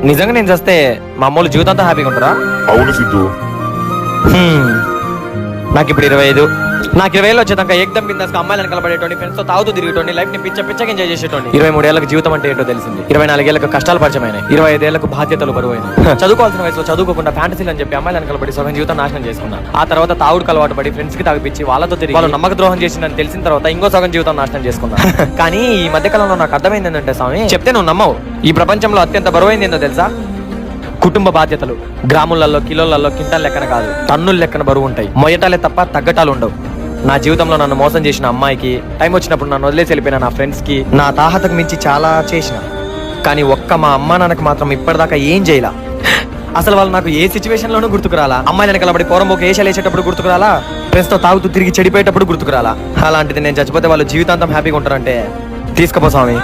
నిజంగా నేను చేస్తే మా అమ్మోళ్ళు జీవితంతో హ్యాపీగా ఉంటారా? అవును సిద్ధు. నాకు ఇప్పుడు 25. నాకు 20 వచ్చేదాకా ఏకదం బిందాస్ అమ్మాయిలను కలబడేటోని, ఫ్రెండ్స్ తో తాగుతూ తిరిగేటోని, లైఫ్ ని పిచ్చగా ఎంజాయ్ చేసేటోని. 23 ఏళ్ళకి జీవితం అంటే ఏంటో తెలిసింది. 24 ఏళ్ళకు కష్టాలు పరిచయమైనాయి. 25 ఏళ్ళకు బాధ్యతలు బరువైనాయి. చదువుకోవాల్సిన వయసులో చదువుకోకుండా ఫ్యాంటసీలు అని చెప్పి అమ్మాయిలను కలబడి సగం జీవితం నాశనం చేసుకున్నాను. ఆ తర్వాత తాగుడుకు అలవాటు పడి ఫ్రెండ్స్ కి తాగిపించి వాళ్ళతో తిరిగి వాళ్ళు నమ్మక ద్రోహం చేసిందని తెలిసిన తర్వాత ఇంకో సగం జీవితం నాశనం చేసుకున్నాను. కానీ ఈ మధ్య కాలంలో నాకు అర్థమైంది ఏంటంటే స్వామి, చెప్తే నువ్వు నమ్మవు, ఈ ప్రపంచంలో అత్యంత బరువైంది ఏందో తెలుసా? కుటుంబ బాధ్యతలు. గ్రాములలో, కిలోలలో, కింటాల లెక్కన కాదు, టన్నుల లెక్కన బరువు ఉంటాయి. మొయ్యటాలే తప్ప తగ్గటాలు ఉండవు. నా జీవితంలో నన్ను మోసం చేసిన అమ్మాయికి, టైం వచ్చినప్పుడు నన్ను వదిలేసి వెళ్ళిపోయిన నా ఫ్రెండ్స్ కి, నా తాహతకు మించి చాలా చేసిన. కానీ ఒక్క మా అమ్మా నాన్నకు మాత్రం ఇప్పటిదాకా ఏం చేయలా. అసలు వాళ్ళు నాకు ఏ సిచ్యువేషన్ లోనూ గుర్తుకురాలా. అమ్మాయిలను కలబడి పోరంబోకి ఏషాలు వేసేటప్పుడు గుర్తుకురాలా, ఫ్రెండ్స్ తో తాగుతూ తిరిగి చెడిపోయేటప్పుడు గుర్తుకురాలా. అలాంటిది నేను చచ్చిపోతే వాళ్ళు జీవితాంతం హ్యాపీగా ఉంటారంటే తీసుకుపో స్వామి.